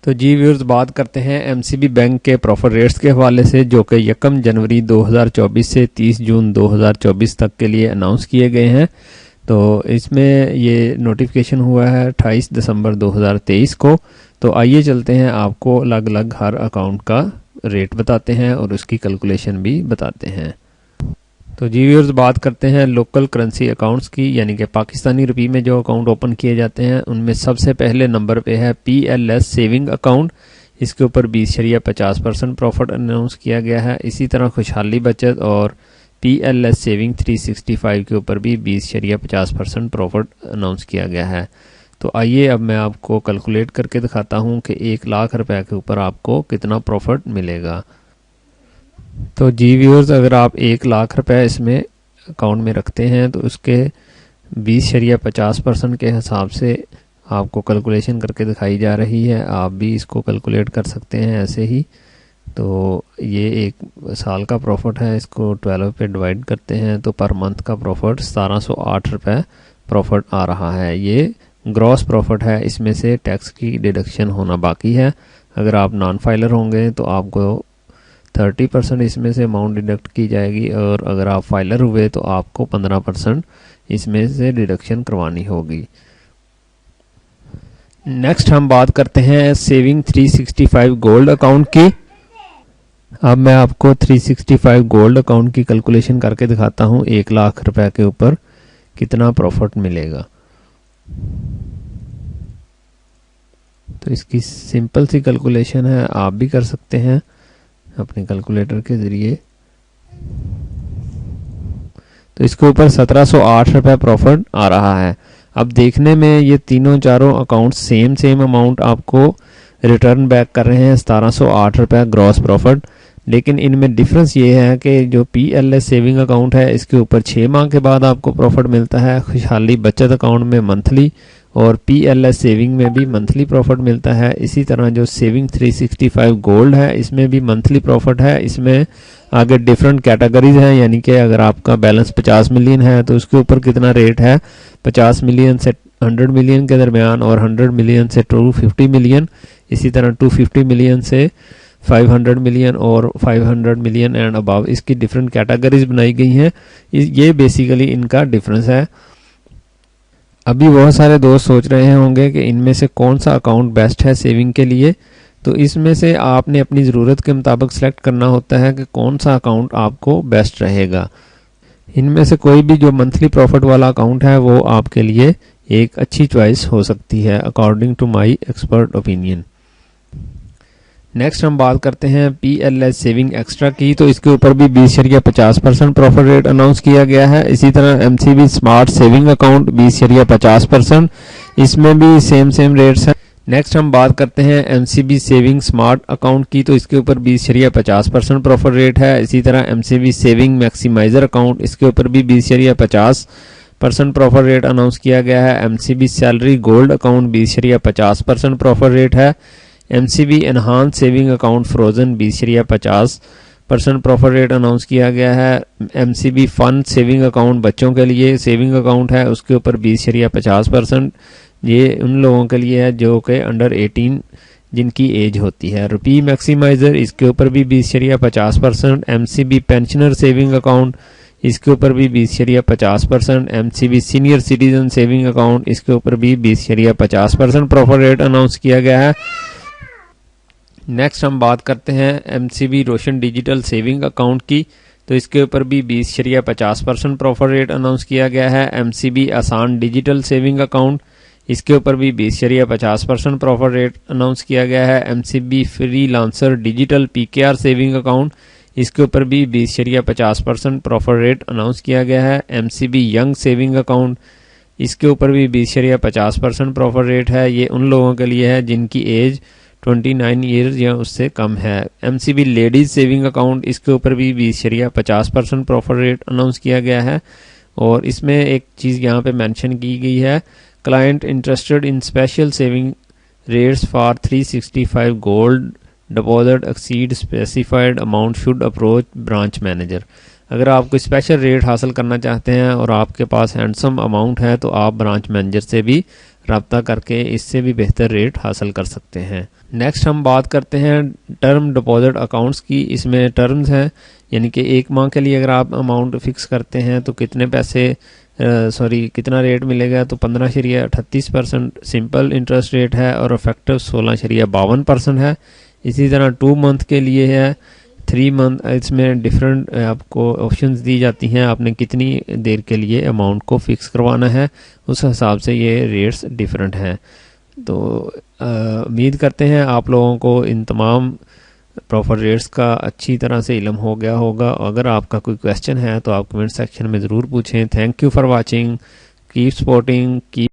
तो जी व्यूअर्स, बात करते हैं एमसीबी बैंक के प्रॉफिट रेट्स के हवाले से, जो कि 1 जनवरी 2024 से 30 जून 2024 तक के लिए अनाउंस किए गए हैं। तो इसमें ये नोटिफिकेशन हुआ है 28 दिसंबर 2023 को। तो आइए चलते हैं, आपको अलग अलग हर अकाउंट का रेट बताते हैं और उसकी कैलकुलेशन भी बताते हैं। तो जी व्यूअर्स, बात करते हैं लोकल करेंसी अकाउंट्स की, यानी कि पाकिस्तानी रुपये में जो अकाउंट ओपन किए जाते हैं उनमें सबसे पहले नंबर पे है PLS सेविंग अकाउंट। इसके ऊपर 20.50% प्रॉफिट अनाउंस किया गया है। इसी तरह खुशहाली बचत और PLS सेविंग 365 के ऊपर भी 20.50% प्रॉफिट अनाउंस किया गया है। तो आइए अब मैं आपको कैलकुलेट करके दिखाता हूं कि 1 लाख रुपए के ऊपर आपको कितना प्रॉफिट मिलेगा। तो जी व्यूअर्स, अगर आप 1 लाख रुपए इसमें अकाउंट में रखते हैं तो उसके 20.50% के हिसाब से आपको कैलकुलेशन करके दिखाई जा रही है। आप भी इसको कैलकुलेट कर सकते हैं ऐसे ही। तो ये 1 साल का प्रॉफिट है, इसको 12 पे डिवाइड करते हैं तो पर मंथ का प्रॉफिट 1708 रुपये प्रॉफिट आ रहा है। ये ग्रॉस प्रॉफिट है, इसमें से टैक्स की डिडक्शन होना बाकी है। अगर आप नॉन फाइलर होंगे तो आपको 30% इसमें से अमाउंट डिडक्ट की जाएगी, और अगर आप फाइलर हुए तो आपको 15% इसमें से डिडक्शन करवानी होगी। नेक्स्ट हम बात करते हैं सेविंग 365 गोल्ड अकाउंट की। अब मैं आपको 365 गोल्ड अकाउंट की कैलकुलेशन करके दिखाता हूं 1 लाख रुपए के ऊपर कितना प्रॉफिट मिलेगा। तो इसकी सिंपल सी कैलकुलेशन है, आप भी कर सकते हैं अपने कैलकुलेटर के जरिए। तो इसके ऊपर 1708 रुपये प्रॉफिट आ रहा है। अब देखने में ये चारों अकाउंट सेम अमाउंट आपको रिटर्न बैक कर रहे हैं, 1708 रुपये ग्रॉस प्रॉफिट। लेकिन इनमें डिफरेंस ये है कि जो PLS सेविंग अकाउंट है इसके ऊपर 6 माह के बाद आपको प्रॉफिट मिलता है। खुशहाली बचत अकाउंट में मंथली और PLS सेविंग में भी मंथली प्रॉफिट मिलता है। इसी तरह जो सेविंग 365 गोल्ड है इसमें भी मंथली प्रॉफिट है। इसमें आगे डिफरेंट कैटेगरीज हैं, यानी कि अगर आपका बैलेंस 50 मिलियन है तो उसके ऊपर कितना रेट है, 50 मिलियन से 100 मिलियन के दरमियान, और 100 मिलियन से 250 मिलियन, इसी तरह 250 मिलियन से 500 मिलियन और 500 मिलियन एंड अबव। इसकी डिफरेंट कैटेगरीज बनाई गई हैं। ये बेसिकली इनका डिफरेंस है। अभी बहुत सारे दोस्त सोच रहे होंगे कि इनमें से कौन सा अकाउंट बेस्ट है सेविंग के लिए। तो इसमें से आपने अपनी ज़रूरत के मुताबिक सेलेक्ट करना होता है कि कौन सा अकाउंट आपको बेस्ट रहेगा। इनमें से कोई भी जो मंथली प्रॉफिट वाला अकाउंट है वो आपके लिए एक अच्छी चॉइस हो सकती है, according to my expert opinion. Next हम बात करते हैं PLS सेविंग एक्स्ट्रा की। तो इसके ऊपर भी 20.50% प्रॉफिट रेट अनाउंस किया गया है। इसी तरह MCB स्मार्ट सेविंग अकाउंट 20.50%, इसमें भी सेम रेट्स हैं। नेक्स्ट हम बात करते हैं MCB सेविंग स्मार्ट अकाउंट की। तो इसके ऊपर 20.50% प्रॉफिट रेट है। इसी तरह MCB सेविंग मैक्सिमाइजर अकाउंट, इसके ऊपर भी 20.50% प्रॉफिट रेट अनाउंस किया गया है। MCB salary gold account 20.50% profit rate है। MCB enhance saving account frozen 20.50% profit rate announce किया गया है। MCB फंड सेविंग अकाउंट बच्चों के लिए सेविंग अकाउंट है, उसके ऊपर 20.50%। ये उन लोगों के लिए है जो कि अंडर 18 जिनकी एज होती है। रुपी मैक्सिमाइजर, इसके ऊपर भी 20.50%। MCB पेंशनर सेविंग अकाउंट, इसके ऊपर भी 20.50%। MCB senior citizen saving account, इसके ऊपर भी 20.50% प्रॉफिट रेट अनाउंस किया गया है। नेक्स्ट हम बात करते हैं MCB रोशन डिजिटल सेविंग अकाउंट की। तो इसके ऊपर भी 20.50% प्रॉफिट रेट अनाउंस किया गया है। MCB आसान डिजिटल सेविंग अकाउंट, इसके ऊपर भी 20.50% प्रॉफिट रेट अनाउंस किया गया है। MCB freelancer digital PKR saving account, इसके ऊपर भी 20.50% प्रॉफिट रेट अनाउंस किया गया है। MCB यंग सेविंग अकाउंट, इसके ऊपर भी 20.50% प्रॉफिट रेट है। ये उन लोगों के लिए है जिनकी एज 29 ईयर्स या उससे कम है। MCB लेडीज सेविंग अकाउंट, इसके ऊपर भी 20.50% प्रॉफिट रेट अनाउंस किया गया है। और इसमें एक चीज़ यहाँ पे मेंशन की गई है, client interested in special saving rates for 365 gold deposit exceed specified amount should approach branch manager. अगर आप कोई स्पेशल रेट हासिल करना चाहते हैं और आपके पास हैंडसम अमाउंट है तो आप ब्रांच मैनेजर से भी रब्ता करके इससे भी बेहतर रेट हासिल कर सकते हैं। नेक्स्ट हम बात करते हैं टर्म डिपॉजिट अकाउंट्स की। इसमें टर्म्स हैं, यानी कि 1 माह के लिए अगर आप अमाउंट फिक्स करते हैं तो कितने पैसे कितना रेट मिलेगा, तो 15.38% सिंपल इंटरेस्ट रेट है और इफेक्टिव 16.52% है। इसी तरह 2 मंथ के लिए है, 3 मंथ, इसमें डिफरेंट आपको ऑप्शंस दी जाती हैं, आपने कितनी देर के लिए अमाउंट को फिक्स करवाना है, उस हिसाब से ये रेट्स डिफरेंट हैं। तो उम्मीद करते हैं आप लोगों को इन तमाम प्रॉपर रेट्स का अच्छी तरह से इल्म हो गया होगा। अगर आपका कोई क्वेश्चन है तो आप कमेंट सेक्शन में ज़रूर पूछें। Thank you for watching, keep supporting, keep